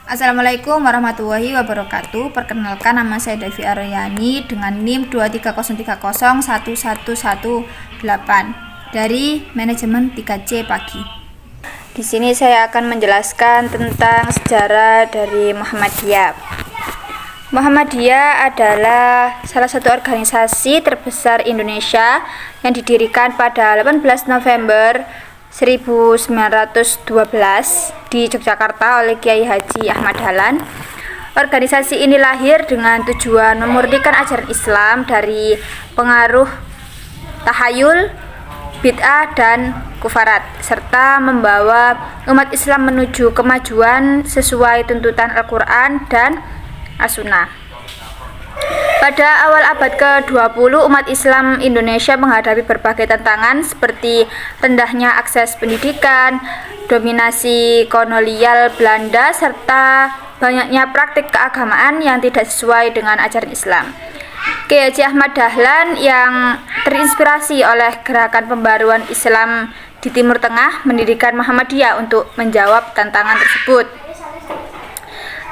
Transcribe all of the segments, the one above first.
Assalamualaikum warahmatullahi wabarakatuh. Perkenalkan, nama saya Devi Aryani dengan NIM 23030111118 dari manajemen 3C Pagi. Di sini saya akan menjelaskan tentang sejarah dari Muhammadiyah. Muhammadiyah adalah salah satu organisasi terbesar Indonesia yang didirikan pada 18 November 1912 di Yogyakarta oleh Kiai Haji Ahmad Dahlan. Organisasi ini lahir dengan tujuan memurnikan ajaran Islam dari pengaruh tahayul, bid'ah, dan kufarat, serta membawa umat Islam menuju kemajuan sesuai tuntutan Al-Quran dan As-Sunnah. Pada awal abad ke-20, umat Islam Indonesia menghadapi berbagai tantangan seperti rendahnya akses pendidikan, dominasi kolonial Belanda, serta banyaknya praktik keagamaan yang tidak sesuai dengan ajaran Islam. Kiai Haji Ahmad Dahlan yang terinspirasi oleh gerakan pembaruan Islam di Timur Tengah mendirikan Muhammadiyah untuk menjawab tantangan tersebut.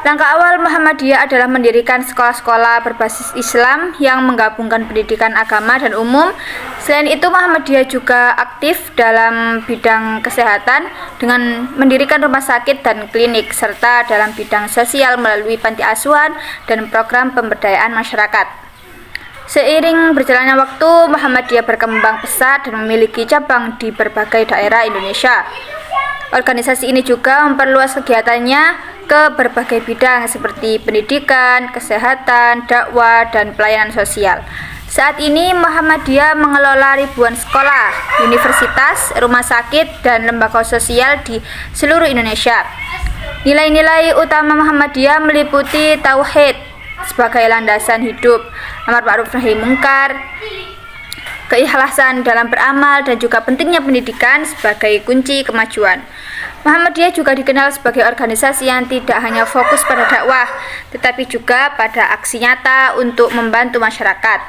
Langkah awal Muhammadiyah adalah mendirikan sekolah-sekolah berbasis Islam yang menggabungkan pendidikan agama dan umum. Selain itu, Muhammadiyah juga aktif dalam bidang kesehatan dengan mendirikan rumah sakit dan klinik, serta dalam bidang sosial melalui panti asuhan dan program pemberdayaan masyarakat. Seiring berjalannya waktu, Muhammadiyah berkembang pesat dan memiliki cabang di berbagai daerah Indonesia. Organisasi ini juga memperluas kegiatannya ke berbagai bidang seperti pendidikan, kesehatan, dakwah, dan pelayanan sosial. Saat ini Muhammadiyah mengelola ribuan sekolah, universitas, rumah sakit, dan lembaga sosial di seluruh Indonesia. Nilai-nilai utama Muhammadiyah meliputi tauhid sebagai landasan hidup, amar ma'ruf nahi munkar, keikhlasan dalam beramal, dan juga pentingnya pendidikan sebagai kunci kemajuan. Muhammadiyah juga dikenal sebagai organisasi yang tidak hanya fokus pada dakwah, tetapi juga pada aksi nyata untuk membantu masyarakat.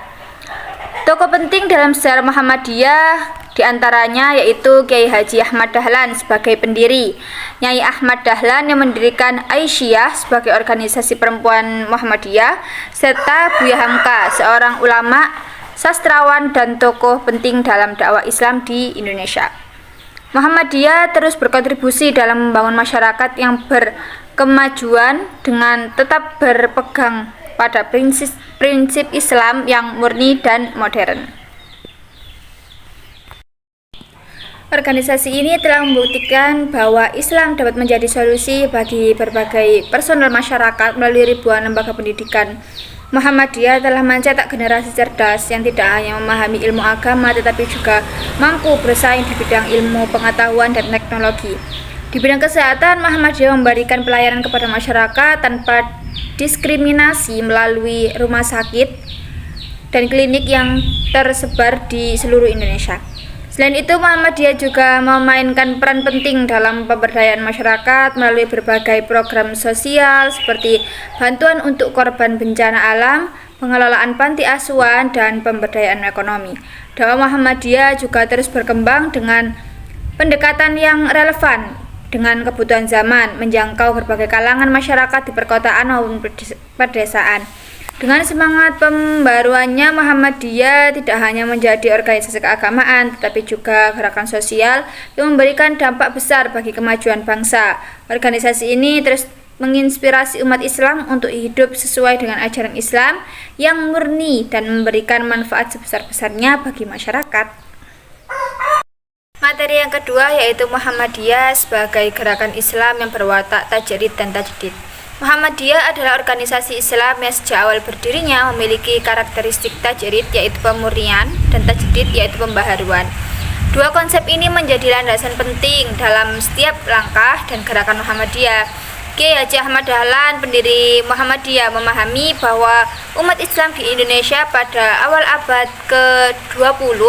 Tokoh penting dalam sejarah Muhammadiyah diantaranya yaitu Kiai Haji Ahmad Dahlan sebagai pendiri, Nyai Ahmad Dahlan yang mendirikan Aisyah sebagai organisasi perempuan Muhammadiyah, serta Buya Hamka, seorang ulama, sastrawan, dan tokoh penting dalam dakwah Islam di Indonesia. Muhammadiyah terus berkontribusi dalam membangun masyarakat yang berkemajuan dengan tetap berpegang pada prinsip Islam yang murni dan modern. Organisasi ini telah membuktikan bahwa Islam dapat menjadi solusi bagi berbagai personel masyarakat melalui ribuan lembaga pendidikan. Muhammadiyah telah mencetak generasi cerdas yang tidak hanya memahami ilmu agama tetapi juga mampu bersaing di bidang ilmu pengetahuan dan teknologi. Di bidang kesehatan, Muhammadiyah memberikan pelayanan kepada masyarakat tanpa diskriminasi melalui rumah sakit dan klinik yang tersebar di seluruh Indonesia. Selain itu, Muhammadiyah juga memainkan peran penting dalam pemberdayaan masyarakat melalui berbagai program sosial seperti bantuan untuk korban bencana alam, pengelolaan panti asuhan, dan pemberdayaan ekonomi. Dakwah Muhammadiyah juga terus berkembang dengan pendekatan yang relevan dengan kebutuhan zaman, menjangkau berbagai kalangan masyarakat di perkotaan maupun pedesaan. Dengan semangat pembaruannya, Muhammadiyah tidak hanya menjadi organisasi keagamaan, tetapi juga gerakan sosial yang memberikan dampak besar bagi kemajuan bangsa. Organisasi ini terus menginspirasi umat Islam untuk hidup sesuai dengan ajaran Islam yang murni dan memberikan manfaat sebesar-besarnya bagi masyarakat. Materi yang kedua yaitu Muhammadiyah sebagai gerakan Islam yang berwatak tajrid dan tajdid. Muhammadiyah adalah organisasi Islam yang sejak awal berdirinya memiliki karakteristik tajrid yaitu pemurnian dan tajdid yaitu pembaharuan. Dua konsep ini menjadi landasan penting dalam setiap langkah dan gerakan Muhammadiyah. Kiai Haji Ahmad Dahlan, pendiri Muhammadiyah, memahami bahwa umat Islam di Indonesia pada awal abad ke-20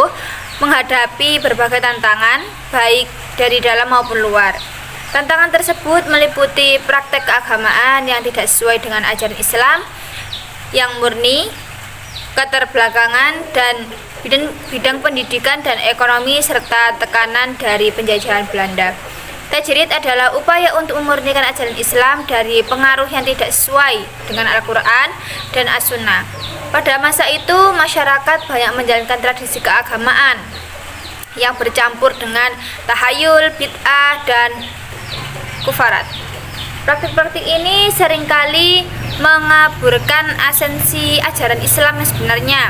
menghadapi berbagai tantangan baik dari dalam maupun luar. Tantangan tersebut meliputi praktek keagamaan yang tidak sesuai dengan ajaran Islam yang murni, keterbelakangan, dan bidang pendidikan dan ekonomi, serta tekanan dari penjajahan Belanda. Tajrid adalah upaya untuk memurnikan ajaran Islam dari pengaruh yang tidak sesuai dengan Al-Quran dan As-Sunnah. Pada masa itu, masyarakat banyak menjalankan tradisi keagamaan yang bercampur dengan tahayul, bid'ah, dan kufarat. Praktik-praktik ini seringkali mengaburkan esensi ajaran Islam yang sebenarnya.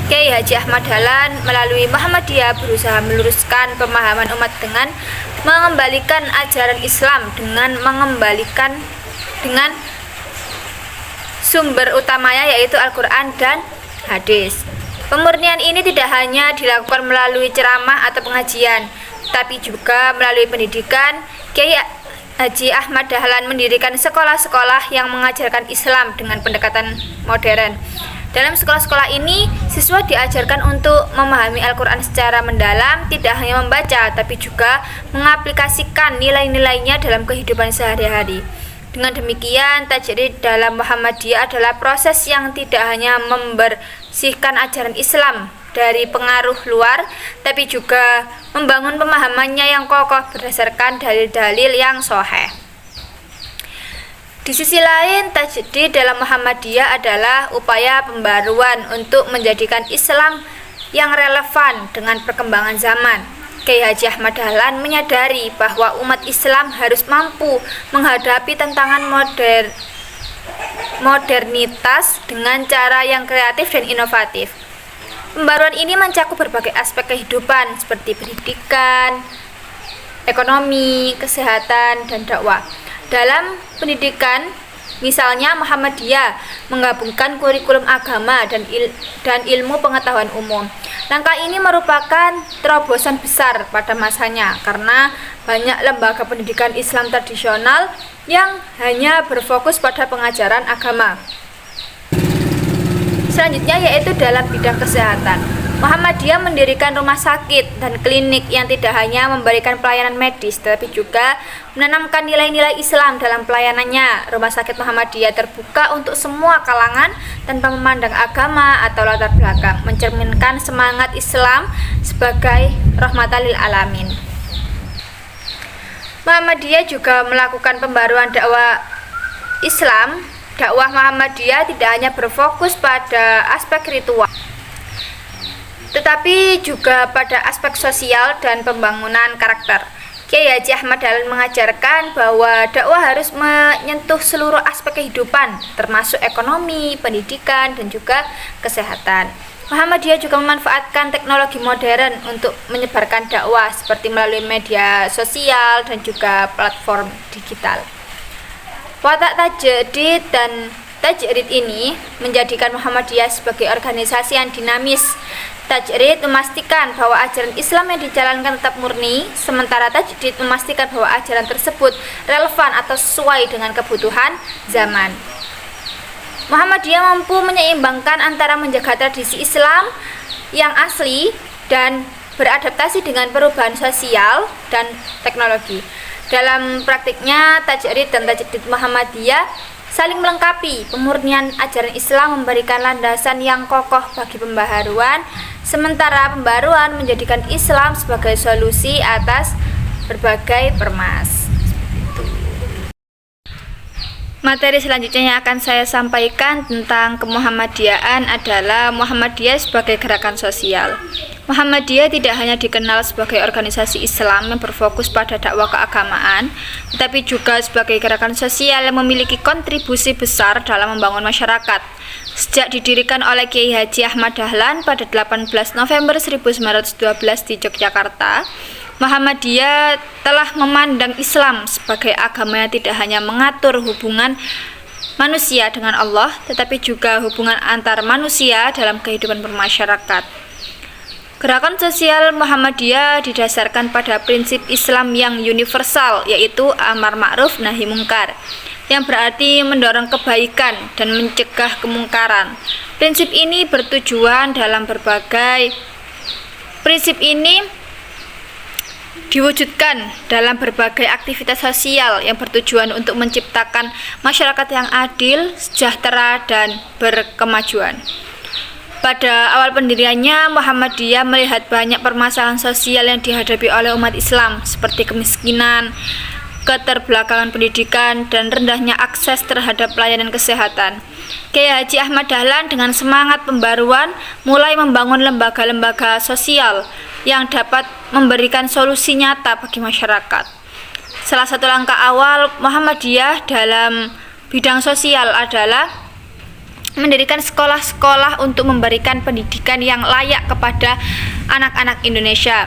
Kiai Haji Ahmad Dahlan melalui Muhammadiyah berusaha meluruskan pemahaman umat dengan mengembalikan ajaran Islam dengan sumber utamanya yaitu Al-Quran dan hadis. Pemurnian ini tidak hanya dilakukan melalui ceramah atau pengajian, tapi juga melalui pendidikan. Kiai Haji Ahmad Dahlan mendirikan sekolah-sekolah yang mengajarkan Islam dengan pendekatan modern. Dalam sekolah-sekolah ini, siswa diajarkan untuk memahami Al-Quran secara mendalam, tidak hanya membaca, tapi juga mengaplikasikan nilai-nilainya dalam kehidupan sehari-hari. Dengan demikian, tajrid dalam Muhammadiyah adalah proses yang tidak hanya membersihkan ajaran Islam dari pengaruh luar, tapi juga membangun pemahamannya yang kokoh berdasarkan dalil-dalil yang sahih. Di sisi lain, tajdid dalam Muhammadiyah adalah upaya pembaruan untuk menjadikan Islam yang relevan dengan perkembangan zaman. Kiai Haji Ahmad Dahlan menyadari bahwa umat Islam harus mampu menghadapi tantangan modernitas dengan cara yang kreatif dan inovatif. Pembaruan ini mencakup berbagai aspek kehidupan seperti pendidikan, ekonomi, kesehatan, dan dakwah. Dalam pendidikan, misalnya Muhammadiyah menggabungkan kurikulum agama dan ilmu pengetahuan umum. Langkah ini merupakan terobosan besar pada masanya karena banyak lembaga pendidikan Islam tradisional yang hanya berfokus pada pengajaran agama. Selanjutnya yaitu dalam bidang kesehatan. Muhammadiyah mendirikan rumah sakit dan klinik yang tidak hanya memberikan pelayanan medis, tetapi juga menanamkan nilai-nilai Islam dalam pelayanannya. Rumah sakit Muhammadiyah terbuka untuk semua kalangan tanpa memandang agama atau latar belakang, mencerminkan semangat Islam sebagai rahmatan lil alamin. Muhammadiyah juga melakukan pembaruan dakwah Islam. Dakwah Muhammadiyah tidak hanya berfokus pada aspek ritual, tetapi juga pada aspek sosial dan pembangunan karakter. Kiai Haji Ahmad Dahlan mengajarkan bahwa dakwah harus menyentuh seluruh aspek kehidupan, termasuk ekonomi, pendidikan, dan juga kesehatan. Muhammadiyah juga memanfaatkan teknologi modern untuk menyebarkan dakwah seperti melalui media sosial dan juga platform digital. Watak tajdid dan tajrid ini menjadikan Muhammadiyah sebagai organisasi yang dinamis. Tajrid memastikan bahwa ajaran Islam yang dijalankan tetap murni, sementara tajdid memastikan bahwa ajaran tersebut relevan atau sesuai dengan kebutuhan zaman. Muhammadiyah mampu menyeimbangkan antara menjaga tradisi Islam yang asli dan beradaptasi dengan perubahan sosial dan teknologi. Dalam praktiknya, tajrid dan tajdid Muhammadiyah saling melengkapi. Pemurnian ajaran Islam memberikan landasan yang kokoh bagi pembaharuan, sementara pembaruan menjadikan Islam sebagai solusi atas berbagai permas. Materi selanjutnya yang akan saya sampaikan tentang kemuhammadiyahan adalah Muhammadiyah sebagai gerakan sosial. Muhammadiyah tidak hanya dikenal sebagai organisasi Islam yang berfokus pada dakwah keagamaan, tetapi juga sebagai gerakan sosial yang memiliki kontribusi besar dalam membangun masyarakat. Sejak didirikan oleh Kiai Haji Ahmad Dahlan pada 18 November 1912 di Yogyakarta, Muhammadiyah telah memandang Islam sebagai agama yang tidak hanya mengatur hubungan manusia dengan Allah, tetapi juga hubungan antar manusia dalam kehidupan bermasyarakat. Gerakan sosial Muhammadiyah didasarkan pada prinsip Islam yang universal, yaitu amar ma'ruf nahi mungkar, yang berarti mendorong kebaikan dan mencegah kemungkaran. Prinsip ini diwujudkan dalam berbagai aktivitas sosial yang bertujuan untuk menciptakan masyarakat yang adil, sejahtera, dan berkemajuan. Pada awal pendiriannya, Muhammadiyah melihat banyak permasalahan sosial yang dihadapi oleh umat Islam seperti kemiskinan, keterbelakangan pendidikan, dan rendahnya akses terhadap pelayanan kesehatan. Kiai Haji Ahmad Dahlan dengan semangat pembaruan mulai membangun lembaga-lembaga sosial yang dapat memberikan solusi nyata bagi masyarakat. Salah satu langkah awal Muhammadiyah dalam bidang sosial adalah mendirikan sekolah-sekolah untuk memberikan pendidikan yang layak kepada anak-anak Indonesia.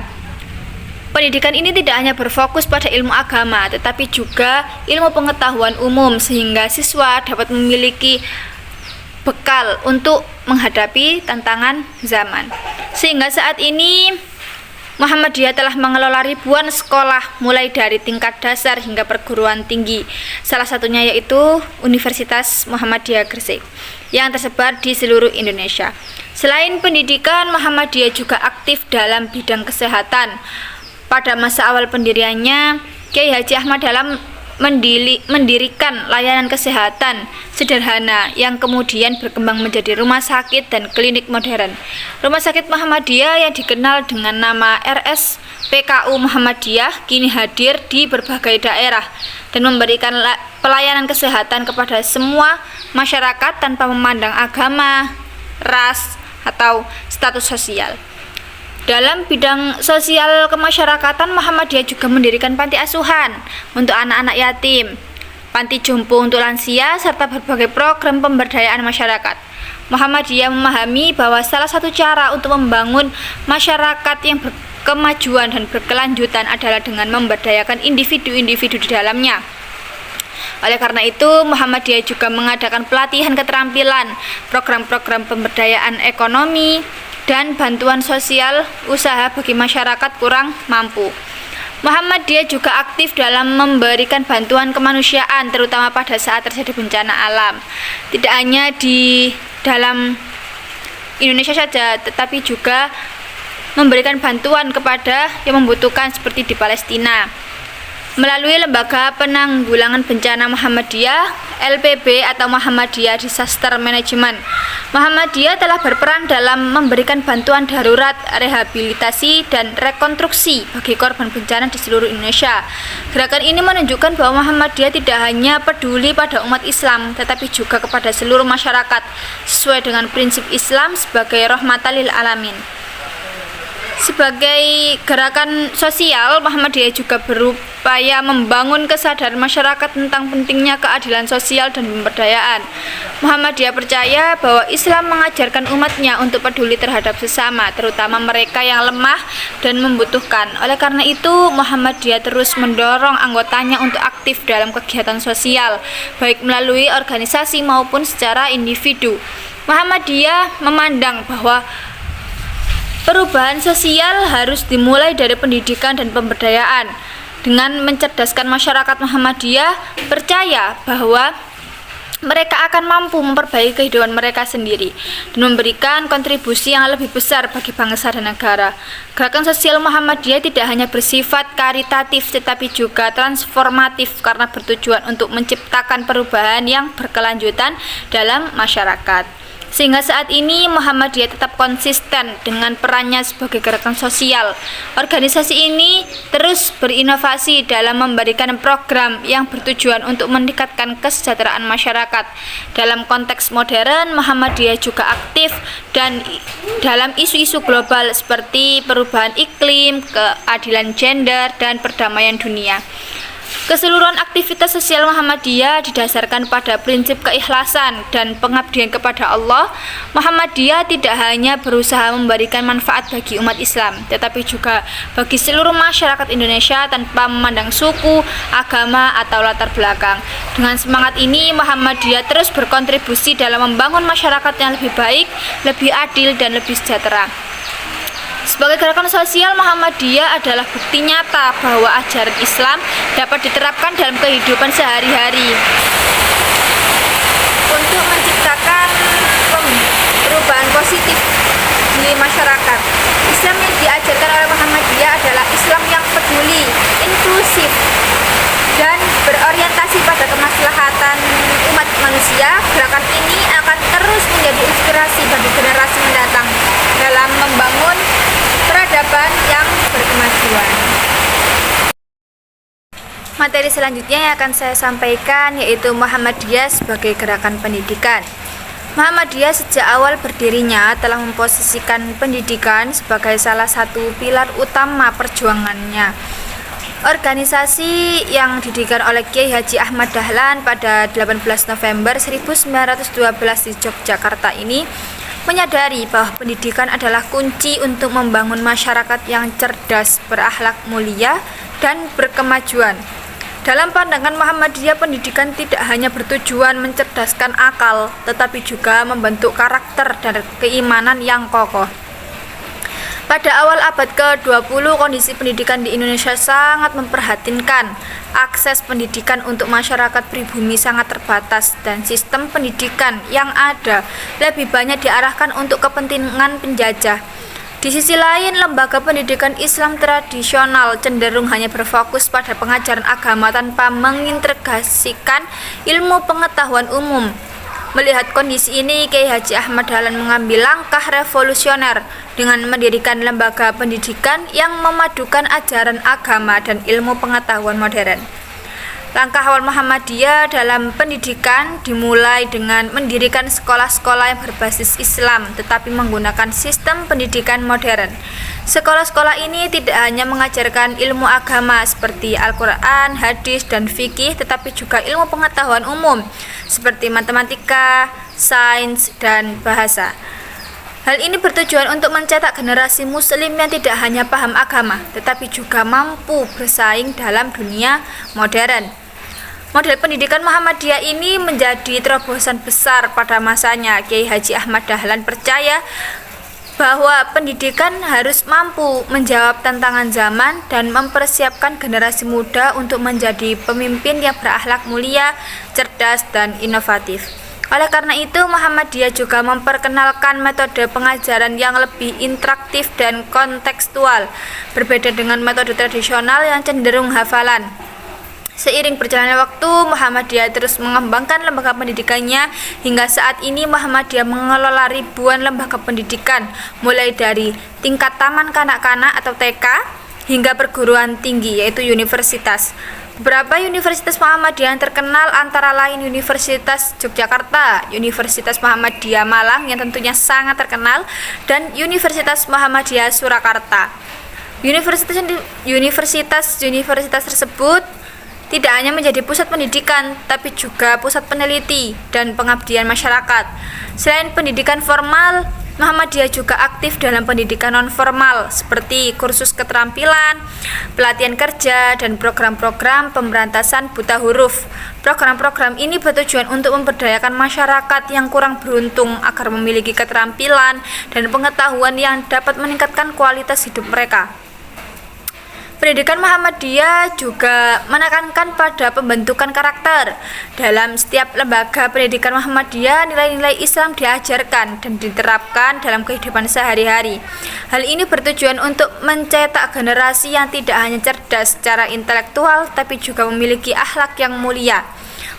Pendidikan ini tidak hanya berfokus pada ilmu agama, tetapi juga ilmu pengetahuan umum sehingga siswa dapat memiliki bekal untuk menghadapi tantangan zaman. Sehingga saat ini Muhammadiyah telah mengelola ribuan sekolah mulai dari tingkat dasar hingga perguruan tinggi. Salah satunya yaitu Universitas Muhammadiyah Gresik yang tersebar di seluruh Indonesia. Selain pendidikan, Muhammadiyah juga aktif dalam bidang kesehatan. Pada masa awal pendiriannya, Kiai Haji Ahmad Dahlan mendirikan layanan kesehatan sederhana yang kemudian berkembang menjadi rumah sakit dan klinik modern. Rumah sakit Muhammadiyah yang dikenal dengan nama RSPKU Muhammadiyah kini hadir di berbagai daerah dan memberikan pelayanan kesehatan kepada semua masyarakat tanpa memandang agama, ras, atau status sosial. Dalam bidang sosial kemasyarakatan, Muhammadiyah juga mendirikan panti asuhan untuk anak-anak yatim, panti jompo untuk lansia, serta berbagai program pemberdayaan masyarakat. Muhammadiyah memahami bahwa salah satu cara untuk membangun masyarakat yang berkemajuan dan berkelanjutan adalah dengan memberdayakan individu-individu di dalamnya. Oleh karena itu, Muhammadiyah juga mengadakan pelatihan keterampilan, program-program pemberdayaan ekonomi, dan bantuan sosial usaha bagi masyarakat kurang mampu. Muhammadiyah juga aktif dalam memberikan bantuan kemanusiaan terutama pada saat terjadi bencana alam. Tidak hanya di dalam Indonesia saja, tetapi juga memberikan bantuan kepada yang membutuhkan seperti di Palestina. Melalui Lembaga Penanggulangan Bencana Muhammadiyah (LPB) atau Muhammadiyah Disaster Management, Muhammadiyah telah berperan dalam memberikan bantuan darurat, rehabilitasi, dan rekonstruksi bagi korban bencana di seluruh Indonesia. Gerakan ini menunjukkan bahwa Muhammadiyah tidak hanya peduli pada umat Islam, tetapi juga kepada seluruh masyarakat, sesuai dengan prinsip Islam sebagai rahmatan lil alamin. Sebagai gerakan sosial, Muhammadiyah juga berupaya membangun kesadaran masyarakat tentang pentingnya keadilan sosial dan pemberdayaan. Muhammadiyah percaya bahwa Islam mengajarkan umatnya untuk peduli terhadap sesama, terutama mereka yang lemah dan membutuhkan. Oleh karena itu, Muhammadiyah terus mendorong anggotanya untuk aktif dalam kegiatan sosial, baik melalui organisasi maupun secara individu. Muhammadiyah memandang bahwa perubahan sosial harus dimulai dari pendidikan dan pemberdayaan. Dengan mencerdaskan masyarakat, Muhammadiyah percaya bahwa mereka akan mampu memperbaiki kehidupan mereka sendiri dan memberikan kontribusi yang lebih besar bagi bangsa dan negara. Gerakan sosial Muhammadiyah tidak hanya bersifat karitatif tetapi juga transformatif karena bertujuan untuk menciptakan perubahan yang berkelanjutan dalam masyarakat. Sehingga saat ini Muhammadiyah tetap konsisten dengan perannya sebagai gerakan sosial. Organisasi ini terus berinovasi dalam memberikan program yang bertujuan untuk meningkatkan kesejahteraan masyarakat. Dalam konteks modern, Muhammadiyah juga aktif dan dalam isu-isu global seperti perubahan iklim, keadilan gender, dan perdamaian dunia. Keseluruhan aktivitas sosial Muhammadiyah didasarkan pada prinsip keikhlasan dan pengabdian kepada Allah. Muhammadiyah tidak hanya berusaha memberikan manfaat bagi umat Islam, tetapi juga bagi seluruh masyarakat Indonesia tanpa memandang suku, agama, atau latar belakang. Dengan semangat ini, Muhammadiyah terus berkontribusi dalam membangun masyarakat yang lebih baik, lebih adil, dan lebih sejahtera. Sebagai gerakan sosial, Muhammadiyah adalah bukti nyata bahwa ajaran Islam dapat diterapkan dalam kehidupan sehari-hari untuk menciptakan perubahan positif di masyarakat. Islam yang diajarkan oleh Muhammadiyah adalah Islam yang peduli, inklusif, dan berorientasi pada kemaslahatan umat manusia. Gerakan ini akan terus menjadi inspirasi bagi generasi mendatang Materi selanjutnya yang akan saya sampaikan yaitu Muhammadiyah sebagai gerakan pendidikan. Muhammadiyah sejak awal berdirinya telah memposisikan pendidikan sebagai salah satu pilar utama perjuangannya. Organisasi yang didirikan oleh Kiai Haji Ahmad Dahlan pada 18 November 1912 di Yogyakarta ini menyadari bahwa pendidikan adalah kunci untuk membangun masyarakat yang cerdas, berakhlak mulia, dan berkemajuan. Dalam pandangan Muhammadiyah, pendidikan tidak hanya bertujuan mencerdaskan akal, tetapi juga membentuk karakter dan keimanan yang kokoh. Pada awal abad ke-20, kondisi pendidikan di Indonesia sangat memprihatinkan. Akses pendidikan untuk masyarakat pribumi sangat terbatas dan sistem pendidikan yang ada lebih banyak diarahkan untuk kepentingan penjajah. Di sisi lain, lembaga pendidikan Islam tradisional cenderung hanya berfokus pada pengajaran agama tanpa mengintegrasikan ilmu pengetahuan umum. Melihat kondisi ini, Kiai Haji Ahmad Dahlan mengambil langkah revolusioner dengan mendirikan lembaga pendidikan yang memadukan ajaran agama dan ilmu pengetahuan modern. Langkah awal Muhammadiyah dalam pendidikan dimulai dengan mendirikan sekolah-sekolah yang berbasis Islam tetapi menggunakan sistem pendidikan modern. Sekolah-sekolah ini tidak hanya mengajarkan ilmu agama seperti Al-Quran, hadis, dan fikih, tetapi juga ilmu pengetahuan umum seperti matematika, sains, dan bahasa. Hal ini bertujuan untuk mencetak generasi muslim yang tidak hanya paham agama, tetapi juga mampu bersaing dalam dunia modern. Model pendidikan Muhammadiyah ini menjadi terobosan besar pada masanya. Kiai Haji Ahmad Dahlan percaya bahwa pendidikan harus mampu menjawab tantangan zaman dan mempersiapkan generasi muda untuk menjadi pemimpin yang berakhlak mulia, cerdas, dan inovatif. Oleh karena itu, Muhammadiyah juga memperkenalkan metode pengajaran yang lebih interaktif dan kontekstual, berbeda dengan metode tradisional yang cenderung hafalan. Seiring berjalannya waktu, Muhammadiyah terus mengembangkan lembaga pendidikannya. Hingga saat ini Muhammadiyah mengelola ribuan lembaga pendidikan, mulai dari tingkat taman kanak-kanak atau TK hingga perguruan tinggi yaitu universitas. Beberapa universitas Muhammadiyah yang terkenal antara lain Universitas Yogyakarta, Universitas Muhammadiyah Malang yang tentunya sangat terkenal, dan Universitas Muhammadiyah Surakarta. Universitas tersebut tidak hanya menjadi pusat pendidikan, tapi juga pusat peneliti dan pengabdian masyarakat. Selain pendidikan formal, Muhammadiyah juga aktif dalam pendidikan non-formal seperti kursus keterampilan, pelatihan kerja, dan program-program pemberantasan buta huruf. Program-program ini bertujuan untuk memberdayakan masyarakat yang kurang beruntung agar memiliki keterampilan dan pengetahuan yang dapat meningkatkan kualitas hidup mereka. Pendidikan Muhammadiyah juga menekankan pada pembentukan karakter. Dalam setiap lembaga pendidikan Muhammadiyah, nilai-nilai Islam diajarkan dan diterapkan dalam kehidupan sehari-hari. Hal ini bertujuan untuk mencetak generasi yang tidak hanya cerdas secara intelektual, tapi juga memiliki akhlak yang mulia.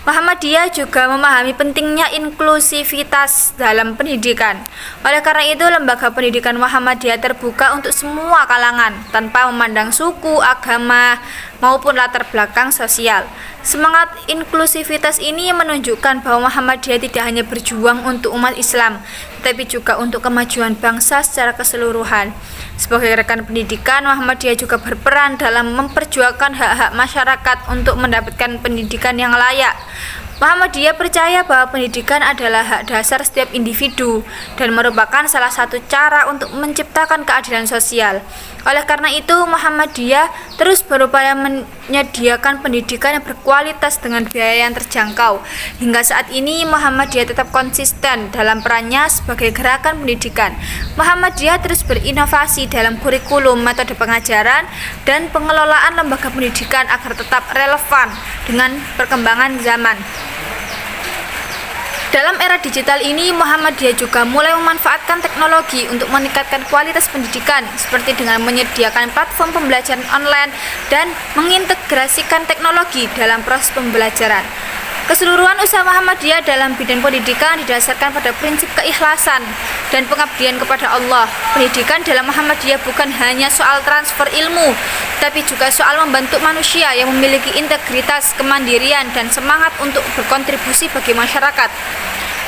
Muhammadiyah juga memahami pentingnya inklusivitas dalam pendidikan. Oleh karena itu, lembaga pendidikan Muhammadiyah terbuka untuk semua kalangan tanpa memandang suku, agama, maupun latar belakang sosial. Semangat inklusivitas ini menunjukkan bahwa Muhammadiyah tidak hanya berjuang untuk umat Islam, tetapi juga untuk kemajuan bangsa secara keseluruhan. Sebagai rekan pendidikan, Muhammadiyah juga berperan dalam memperjuangkan hak-hak masyarakat untuk mendapatkan pendidikan yang layak. Muhammadiyah percaya bahwa pendidikan adalah hak dasar setiap individu dan merupakan salah satu cara untuk menciptakan keadilan sosial. Oleh karena itu, Muhammadiyah terus berupaya menyediakan pendidikan yang berkualitas dengan biaya yang terjangkau. Hingga saat ini, Muhammadiyah tetap konsisten dalam perannya sebagai gerakan pendidikan. Muhammadiyah terus berinovasi dalam kurikulum, metode pengajaran, dan pengelolaan lembaga pendidikan agar tetap relevan dengan perkembangan zaman. Dalam era digital ini, Muhammadiyah juga mulai memanfaatkan teknologi untuk meningkatkan kualitas pendidikan, seperti dengan menyediakan platform pembelajaran online dan mengintegrasikan teknologi dalam proses pembelajaran. Keseluruhan usaha Muhammadiyah dalam bidang pendidikan didasarkan pada prinsip keikhlasan dan pengabdian kepada Allah. Pendidikan dalam Muhammadiyah bukan hanya soal transfer ilmu, tapi juga soal membentuk manusia yang memiliki integritas, kemandirian, dan semangat untuk berkontribusi bagi masyarakat.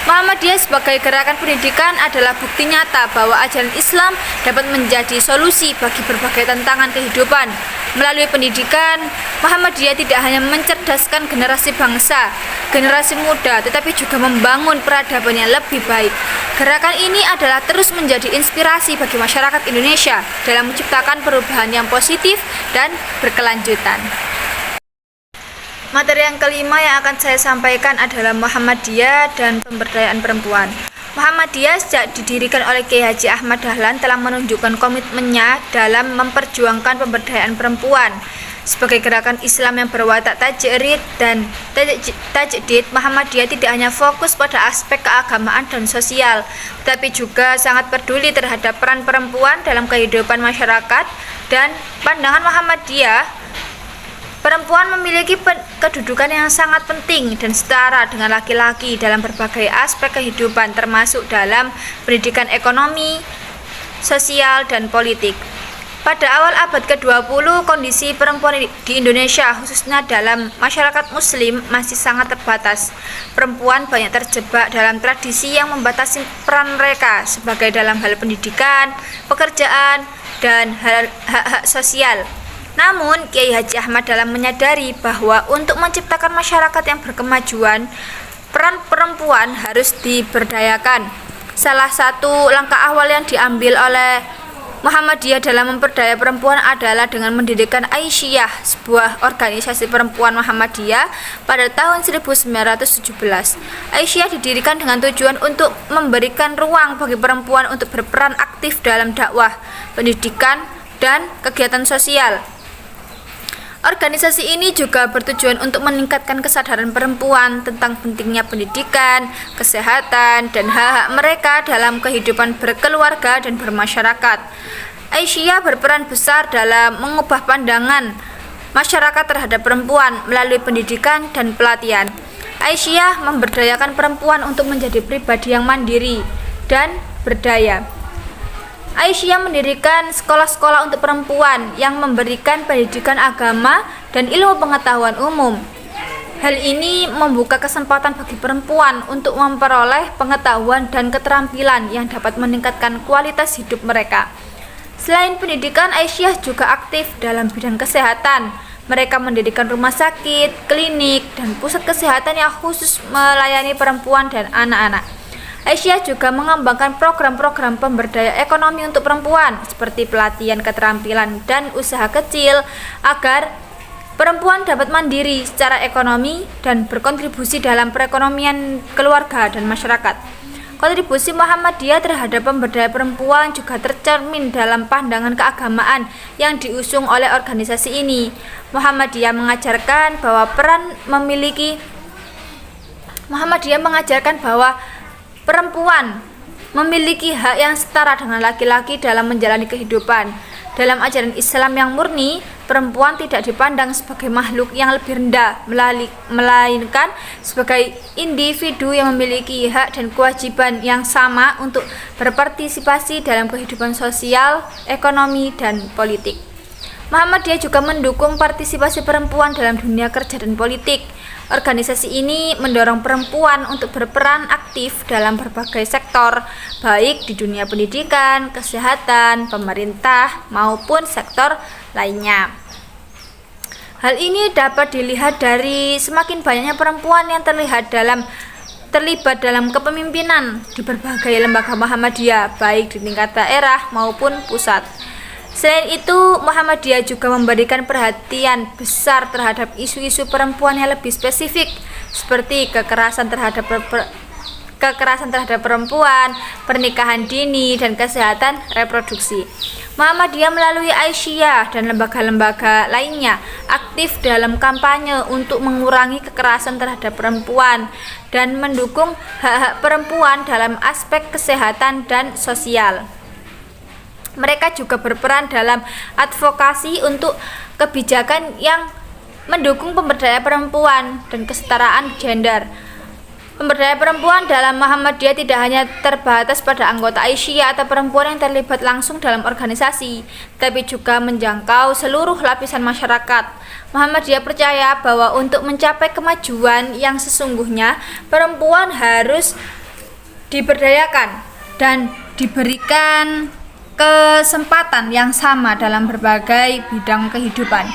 Muhammadiyah sebagai gerakan pendidikan adalah bukti nyata bahwa ajaran Islam dapat menjadi solusi bagi berbagai tantangan kehidupan. Melalui pendidikan, Muhammadiyah tidak hanya mencerdaskan generasi bangsa, generasi muda, tetapi juga membangun peradaban yang lebih baik. Gerakan ini adalah terus menjadi inspirasi bagi masyarakat Indonesia dalam menciptakan perubahan yang positif dan berkelanjutan. Materi yang kelima yang akan saya sampaikan adalah Muhammadiyah dan pemberdayaan perempuan. Muhammadiyah sejak didirikan oleh Kiai Haji Ahmad Dahlan telah menunjukkan komitmennya dalam memperjuangkan pemberdayaan perempuan. Sebagai gerakan Islam yang berwatak tajrid dan tajdid, Muhammadiyah tidak hanya fokus pada aspek keagamaan dan sosial, tetapi juga sangat peduli terhadap peran perempuan dalam kehidupan masyarakat. Dan pandangan Muhammadiyah, perempuan memiliki kedudukan yang sangat penting dan setara dengan laki-laki dalam berbagai aspek kehidupan, termasuk dalam pendidikan, ekonomi, sosial, dan politik. Pada awal abad ke-20, kondisi perempuan di Indonesia, khususnya dalam masyarakat Muslim, masih sangat terbatas. Perempuan banyak terjebak dalam tradisi yang membatasi peran mereka sebagai dalam hal pendidikan, pekerjaan, dan hak-hak sosial. Namun, Kiai Haji Ahmad Dahlan menyadari bahwa untuk menciptakan masyarakat yang berkemajuan, peran perempuan harus diberdayakan. Salah satu langkah awal yang diambil oleh Muhammadiyah dalam memperdaya perempuan adalah dengan mendirikan Aisyah, sebuah organisasi perempuan Muhammadiyah pada tahun 1917. Aisyah didirikan dengan tujuan untuk memberikan ruang bagi perempuan untuk berperan aktif dalam dakwah, pendidikan, dan kegiatan sosial. Organisasi ini juga bertujuan untuk meningkatkan kesadaran perempuan tentang pentingnya pendidikan, kesehatan, dan hak-hak mereka dalam kehidupan berkeluarga dan bermasyarakat. Aisyah berperan besar dalam mengubah pandangan masyarakat terhadap perempuan melalui pendidikan dan pelatihan. Aisyah memberdayakan perempuan untuk menjadi pribadi yang mandiri dan berdaya. Aisyah mendirikan sekolah-sekolah untuk perempuan yang memberikan pendidikan agama dan ilmu pengetahuan umum. Hal ini membuka kesempatan bagi perempuan untuk memperoleh pengetahuan dan keterampilan yang dapat meningkatkan kualitas hidup mereka. Selain pendidikan, Aisyah juga aktif dalam bidang kesehatan. Mereka mendirikan rumah sakit, klinik, dan pusat kesehatan yang khusus melayani perempuan dan anak-anak. Aisyah juga mengembangkan program-program pemberdayaan ekonomi untuk perempuan seperti pelatihan keterampilan dan usaha kecil agar perempuan dapat mandiri secara ekonomi dan berkontribusi dalam perekonomian keluarga dan masyarakat. Kontribusi Muhammadiyah terhadap pemberdayaan perempuan juga tercermin dalam pandangan keagamaan yang diusung oleh organisasi ini. Muhammadiyah mengajarkan bahwa perempuan memiliki hak yang setara dengan laki-laki dalam menjalani kehidupan. Dalam ajaran Islam yang murni, perempuan tidak dipandang sebagai makhluk yang lebih rendah, melainkan sebagai individu yang memiliki hak dan kewajiban yang sama untuk berpartisipasi dalam kehidupan sosial, ekonomi, dan politik. Muhammadiyah juga mendukung partisipasi perempuan dalam dunia kerja dan politik. Organisasi ini mendorong perempuan untuk berperan aktif dalam berbagai sektor, baik di dunia pendidikan, kesehatan, pemerintah, maupun sektor lainnya. Hal ini dapat dilihat dari semakin banyaknya perempuan yang terlibat dalam kepemimpinan di berbagai lembaga Muhammadiyah, baik di tingkat daerah maupun pusat. Selain itu, Muhammadiyah juga memberikan perhatian besar terhadap isu-isu perempuan yang lebih spesifik, seperti kekerasan terhadap perempuan, pernikahan dini, dan kesehatan reproduksi. Muhammadiyah melalui Aisyah dan lembaga-lembaga lainnya aktif dalam kampanye untuk mengurangi kekerasan terhadap perempuan dan mendukung hak-hak perempuan dalam aspek kesehatan dan sosial. Mereka juga berperan dalam advokasi untuk kebijakan yang mendukung pemberdayaan perempuan dan kesetaraan gender. Pemberdayaan perempuan dalam Muhammadiyah tidak hanya terbatas pada anggota Aisyah atau perempuan yang terlibat langsung dalam organisasi, tapi juga menjangkau seluruh lapisan masyarakat. Muhammadiyah percaya bahwa untuk mencapai kemajuan yang sesungguhnya, perempuan harus diberdayakan dan diberikan kesempatan yang sama dalam berbagai bidang kehidupan.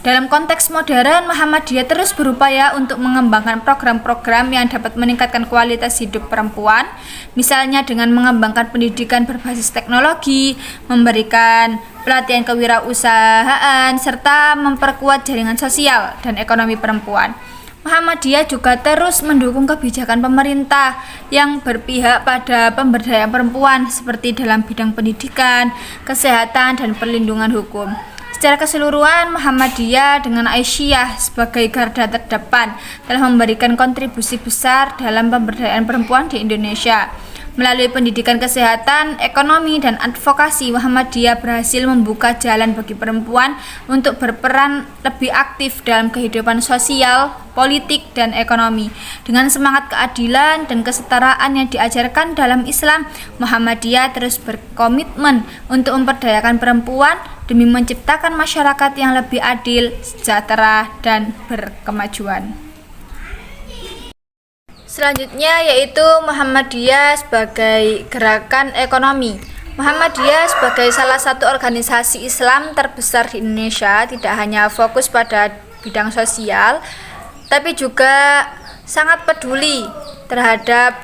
Dalam konteks modern, Muhammadiyah terus berupaya untuk mengembangkan program-program yang dapat meningkatkan kualitas hidup perempuan, misalnya dengan mengembangkan pendidikan berbasis teknologi, memberikan pelatihan kewirausahaan, serta memperkuat jaringan sosial dan ekonomi perempuan. Muhammadiyah juga terus mendukung kebijakan pemerintah yang berpihak pada pemberdayaan perempuan seperti dalam bidang pendidikan, kesehatan, dan perlindungan hukum. Secara keseluruhan, Muhammadiyah dengan Aisyah sebagai garda terdepan telah memberikan kontribusi besar dalam pemberdayaan perempuan di Indonesia. Melalui pendidikan kesehatan, ekonomi, dan advokasi, Muhammadiyah berhasil membuka jalan bagi perempuan untuk berperan lebih aktif dalam kehidupan sosial, politik, dan ekonomi. Dengan semangat keadilan dan kesetaraan yang diajarkan dalam Islam, Muhammadiyah terus berkomitmen untuk memperdayakan perempuan demi menciptakan masyarakat yang lebih adil, sejahtera, dan berkemajuan. Selanjutnya yaitu Muhammadiyah sebagai gerakan ekonomi. Muhammadiyah sebagai salah satu organisasi Islam terbesar di Indonesia tidak hanya fokus pada bidang sosial, tapi juga sangat peduli terhadap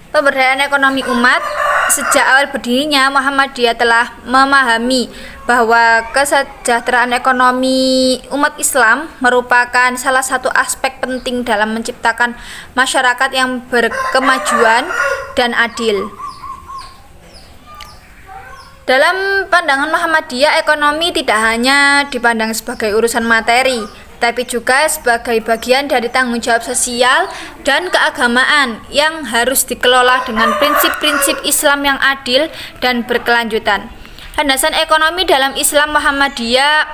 pemberdayaan ekonomi umat. Sejak awal berdirinya, Muhammadiyah telah memahami bahwa kesejahteraan ekonomi umat Islam merupakan salah satu aspek penting dalam menciptakan masyarakat yang berkemajuan dan adil. Dalam pandangan Muhammadiyah, ekonomi tidak hanya dipandang sebagai urusan materi, tapi juga sebagai bagian dari tanggung jawab sosial dan keagamaan yang harus dikelola dengan prinsip-prinsip Islam yang adil dan berkelanjutan. Landasan ekonomi dalam Islam, Muhammadiyah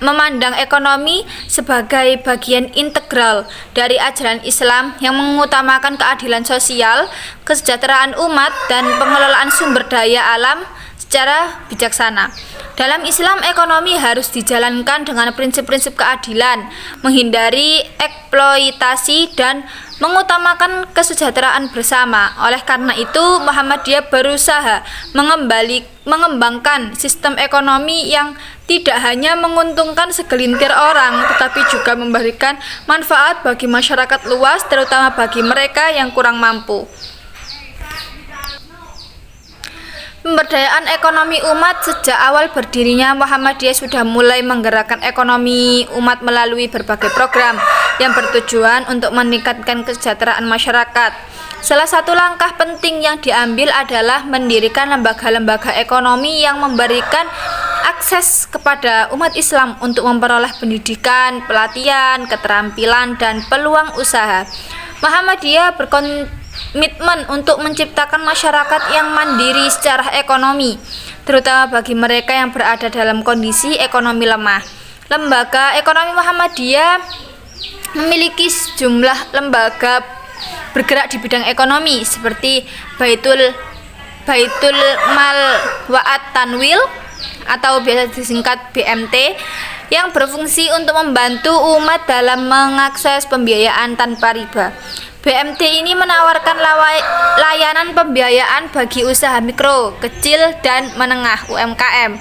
memandang ekonomi sebagai bagian integral dari ajaran Islam yang mengutamakan keadilan sosial, kesejahteraan umat, dan pengelolaan sumber daya alam secara bijaksana. Dalam Islam, ekonomi harus dijalankan dengan prinsip-prinsip keadilan, menghindari eksploitasi, dan mengutamakan kesejahteraan bersama. Oleh karena itu, Muhammadiyah berusaha mengembangkan sistem ekonomi yang tidak hanya menguntungkan segelintir orang, tetapi juga memberikan manfaat bagi masyarakat luas, terutama bagi mereka yang kurang mampu. Pemberdayaan ekonomi umat. Sejak awal berdirinya, Muhammadiyah sudah mulai menggerakkan ekonomi umat melalui berbagai program yang bertujuan untuk meningkatkan kesejahteraan masyarakat. Salah satu langkah penting yang diambil adalah mendirikan lembaga-lembaga ekonomi yang memberikan akses kepada umat Islam untuk memperoleh pendidikan, pelatihan, keterampilan, dan peluang usaha. Muhammadiyah berkomitmen untuk menciptakan masyarakat yang mandiri secara ekonomi, terutama bagi mereka yang berada dalam kondisi ekonomi lemah. Lembaga ekonomi Muhammadiyah memiliki sejumlah lembaga bergerak di bidang ekonomi seperti Baitul Mal Wa'at Tanwil atau biasa disingkat BMT, yang berfungsi untuk membantu umat dalam mengakses pembiayaan tanpa riba. BMT ini menawarkan layanan pembiayaan bagi usaha mikro, kecil, dan menengah (UMKM)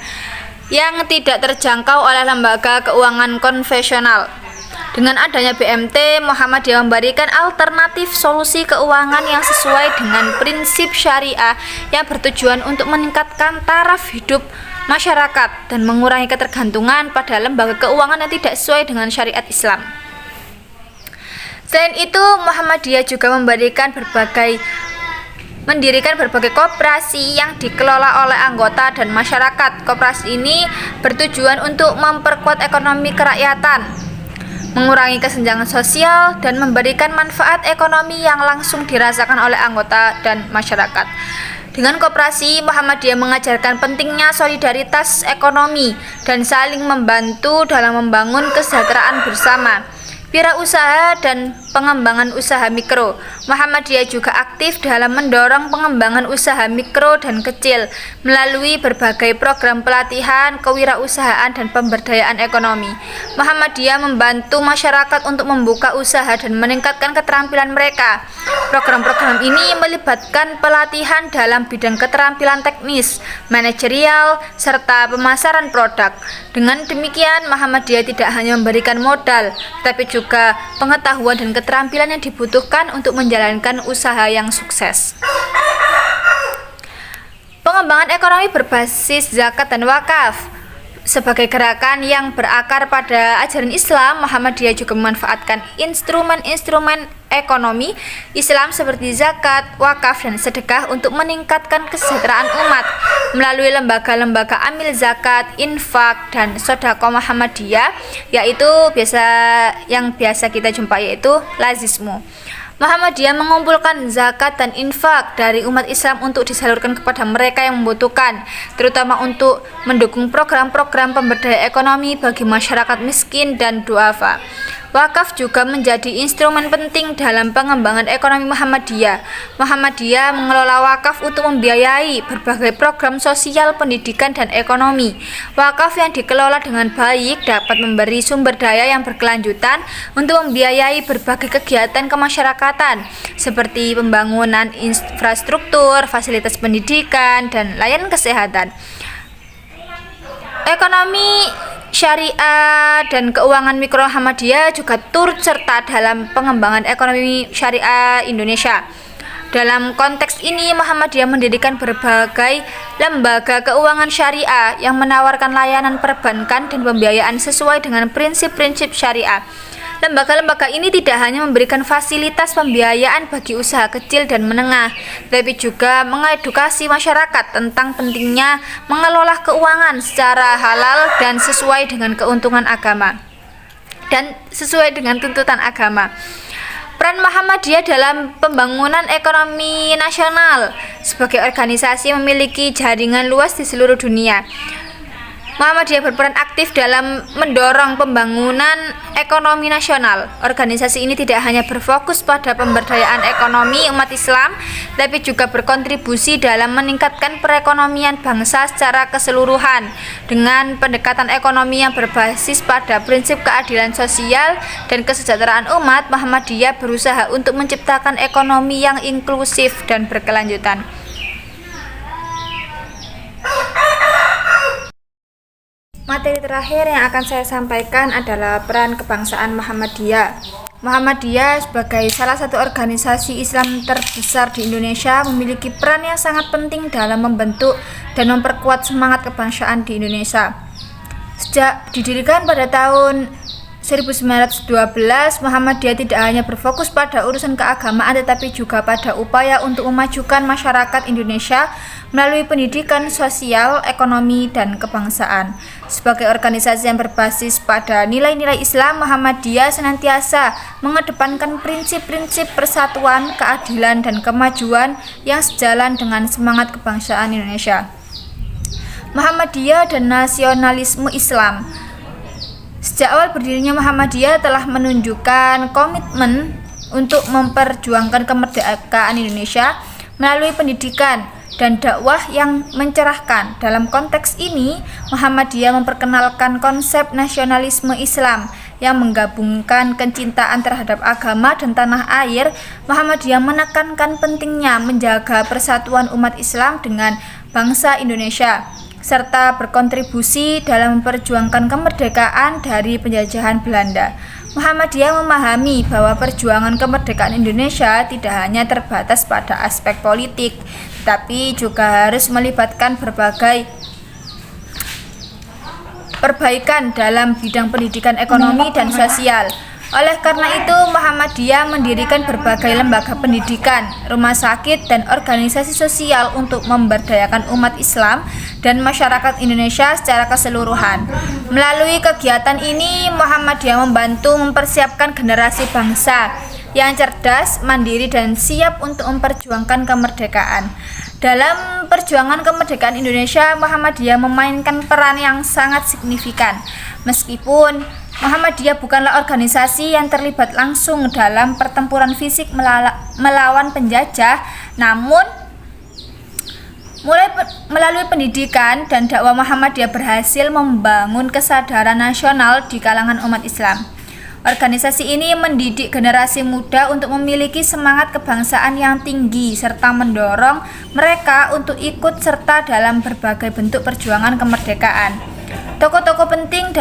yang tidak terjangkau oleh lembaga keuangan konvensional. Dengan adanya BMT, Muhammadiyah memberikan alternatif solusi keuangan yang sesuai dengan prinsip syariah yang bertujuan untuk meningkatkan taraf hidup masyarakat dan mengurangi ketergantungan pada lembaga keuangan yang tidak sesuai dengan syariat Islam. Selain itu, Muhammadiyah juga mendirikan berbagai koperasi yang dikelola oleh anggota dan masyarakat. Koperasi ini bertujuan untuk memperkuat ekonomi kerakyatan, mengurangi kesenjangan sosial, dan memberikan manfaat ekonomi yang langsung dirasakan oleh anggota dan masyarakat. Dengan koperasi, Muhammadiyah mengajarkan pentingnya solidaritas ekonomi dan saling membantu dalam membangun kesejahteraan bersama. Wirausaha dan pengembangan usaha mikro. Muhammadiyah juga aktif dalam mendorong pengembangan usaha mikro dan kecil melalui berbagai program pelatihan, kewirausahaan, dan pemberdayaan ekonomi. Muhammadiyah membantu masyarakat untuk membuka usaha dan meningkatkan keterampilan mereka. Program-program ini melibatkan pelatihan dalam bidang keterampilan teknis, manajerial, serta pemasaran produk. Dengan demikian, Muhammadiyah tidak hanya memberikan modal, tapi juga pengetahuan dan keterampilan yang dibutuhkan untuk menjalankan usaha yang sukses. Pengembangan ekonomi berbasis zakat dan wakaf. Sebagai gerakan yang berakar pada ajaran Islam, Muhammadiyah juga memanfaatkan instrumen-instrumen ekonomi Islam seperti zakat, wakaf, dan sedekah untuk meningkatkan kesejahteraan umat melalui lembaga-lembaga amil zakat, infak, dan sodako Muhammadiyah, yaitu yang biasa kita jumpai yaitu lazismu. Muhammadiyah mengumpulkan zakat dan infak dari umat Islam untuk disalurkan kepada mereka yang membutuhkan, terutama untuk mendukung program-program pemberdayaan ekonomi bagi masyarakat miskin dan duafa. Wakaf juga menjadi instrumen penting dalam pengembangan ekonomi Muhammadiyah. Muhammadiyah mengelola wakaf untuk membiayai berbagai program sosial, pendidikan, dan ekonomi. Wakaf yang dikelola dengan baik dapat memberi sumber daya yang berkelanjutan untuk membiayai berbagai kegiatan kemasyarakatan seperti pembangunan infrastruktur, fasilitas pendidikan, dan layanan kesehatan. Ekonomi syariah dan keuangan mikro Muhammadiyah juga turut serta dalam pengembangan ekonomi syariah Indonesia. Dalam konteks ini, Muhammadiyah mendirikan berbagai lembaga keuangan syariah yang menawarkan layanan perbankan dan pembiayaan sesuai dengan prinsip-prinsip syariah. Lembaga-lembaga ini tidak hanya memberikan fasilitas pembiayaan bagi usaha kecil dan menengah, tapi juga mengedukasi masyarakat tentang pentingnya mengelola keuangan secara halal dan sesuai dengan keuntungan agama dan sesuai dengan tuntutan agama. Peran Muhammadiyah dalam pembangunan ekonomi nasional. Sebagai organisasi memiliki jaringan luas di seluruh dunia, Muhammadiyah berperan aktif dalam mendorong pembangunan ekonomi nasional. Organisasi ini tidak hanya berfokus pada pemberdayaan ekonomi umat Islam, tapi juga berkontribusi dalam meningkatkan perekonomian bangsa secara keseluruhan. Dengan pendekatan ekonomi yang berbasis pada prinsip keadilan sosial dan kesejahteraan umat, Muhammadiyah berusaha untuk menciptakan ekonomi yang inklusif dan berkelanjutan. Materi terakhir yang akan saya sampaikan adalah peran kebangsaan Muhammadiyah. Muhammadiyah sebagai salah satu organisasi Islam terbesar di Indonesia memiliki peran yang sangat penting dalam membentuk dan memperkuat semangat kebangsaan di Indonesia. Sejak didirikan pada tahun 1912, Muhammadiyah tidak hanya berfokus pada urusan keagamaan tetapi juga pada upaya untuk memajukan masyarakat Indonesia melalui pendidikan, sosial, ekonomi, dan kebangsaan. Sebagai organisasi yang berbasis pada nilai-nilai Islam, Muhammadiyah senantiasa mengedepankan prinsip-prinsip persatuan, keadilan, dan kemajuan yang sejalan dengan semangat kebangsaan Indonesia. Muhammadiyah dan nasionalisme Islam. Sejak awal berdirinya Muhammadiyah telah menunjukkan komitmen untuk memperjuangkan kemerdekaan Indonesia melalui pendidikan dan dakwah yang mencerahkan. Dalam konteks ini, Muhammadiyah memperkenalkan konsep nasionalisme Islam yang menggabungkan kecintaan terhadap agama dan tanah air. Muhammadiyah menekankan pentingnya menjaga persatuan umat Islam dengan bangsa Indonesia, serta berkontribusi dalam memperjuangkan kemerdekaan dari penjajahan Belanda. Muhammadiyah memahami bahwa perjuangan kemerdekaan Indonesia tidak hanya terbatas pada aspek politik, tapi juga harus melibatkan berbagai perbaikan dalam bidang pendidikan, ekonomi, dan sosial. Oleh karena itu, Muhammadiyah mendirikan berbagai lembaga pendidikan, rumah sakit, dan organisasi sosial untuk memberdayakan umat Islam dan masyarakat Indonesia secara keseluruhan. Melalui kegiatan ini, Muhammadiyah membantu mempersiapkan generasi bangsa yang cerdas, mandiri, dan siap untuk memperjuangkan kemerdekaan. Dalam perjuangan kemerdekaan Indonesia, Muhammadiyah memainkan peran yang sangat signifikan. Meskipun Muhammadiyah bukanlah organisasi yang terlibat langsung dalam pertempuran fisik melawan penjajah, namun melalui pendidikan dan dakwah Muhammadiyah berhasil membangun kesadaran nasional di kalangan umat Islam. Organisasi ini mendidik generasi muda untuk memiliki semangat kebangsaan yang tinggi serta mendorong mereka untuk ikut serta dalam berbagai bentuk perjuangan kemerdekaan. Tokoh-tokoh penting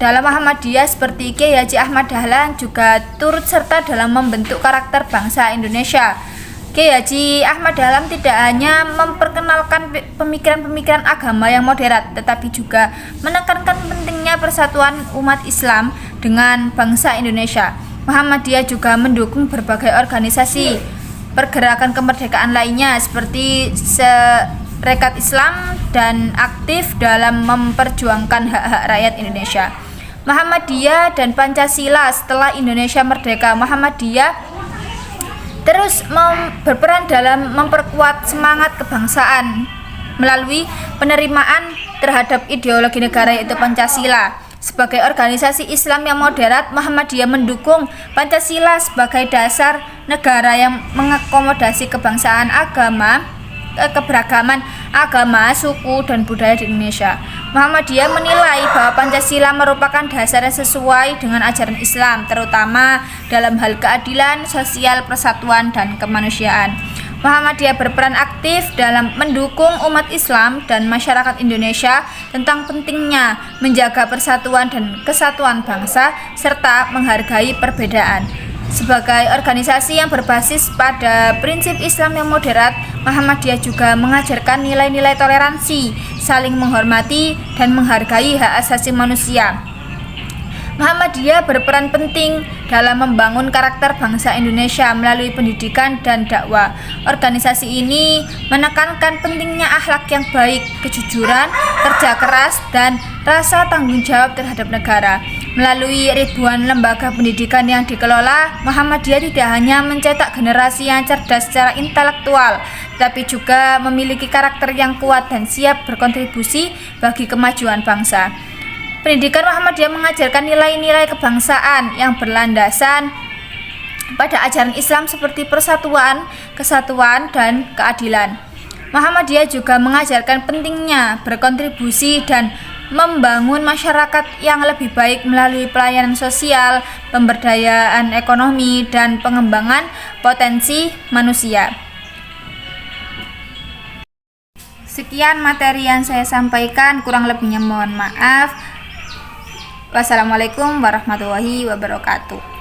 dalam Muhammadiyah seperti Kiai Haji Ahmad Dahlan juga turut serta dalam membentuk karakter bangsa Indonesia. Kiai Haji Ahmad Dahlan tidak hanya memperkenalkan pemikiran-pemikiran agama yang moderat, tetapi juga menekankan pentingnya persatuan umat Islam dengan bangsa Indonesia. Muhammadiyah juga mendukung berbagai organisasi pergerakan kemerdekaan lainnya seperti Serikat Islam dan aktif dalam memperjuangkan hak-hak rakyat Indonesia. Muhammadiyah dan Pancasila. Setelah Indonesia merdeka, Muhammadiyah terus berperan dalam memperkuat semangat kebangsaan melalui penerimaan terhadap ideologi negara yaitu Pancasila. Sebagai organisasi Islam yang moderat, Muhammadiyah mendukung Pancasila sebagai dasar negara yang mengakomodasi kebangsaan keberagaman agama, suku, dan budaya di Indonesia. Muhammadiyah menilai bahwa Pancasila merupakan dasar yang sesuai dengan ajaran Islam, terutama dalam hal keadilan sosial, persatuan, dan kemanusiaan. Muhammadiyah berperan aktif dalam mendukung umat Islam dan masyarakat Indonesia tentang pentingnya menjaga persatuan dan kesatuan bangsa serta menghargai perbedaan. Sebagai organisasi yang berbasis pada prinsip Islam yang moderat, Muhammadiyah juga mengajarkan nilai-nilai toleransi, saling menghormati, dan menghargai hak asasi manusia. Muhammadiyah berperan penting dalam membangun karakter bangsa Indonesia melalui pendidikan dan dakwah. Organisasi ini menekankan pentingnya akhlak yang baik, kejujuran, kerja keras, dan rasa tanggung jawab terhadap negara. Melalui ribuan lembaga pendidikan yang dikelola, Muhammadiyah tidak hanya mencetak generasi yang cerdas secara intelektual, tetapi juga memiliki karakter yang kuat dan siap berkontribusi bagi kemajuan bangsa. Pendidikan Muhammadiyah mengajarkan nilai-nilai kebangsaan yang berlandasan pada ajaran Islam seperti persatuan, kesatuan, dan keadilan. Muhammadiyah juga mengajarkan pentingnya berkontribusi dan membangun masyarakat yang lebih baik melalui pelayanan sosial, pemberdayaan ekonomi, dan pengembangan potensi manusia. Sekian materi yang saya sampaikan, kurang lebihnya mohon maaf. Wassalamualaikum warahmatullahi wabarakatuh.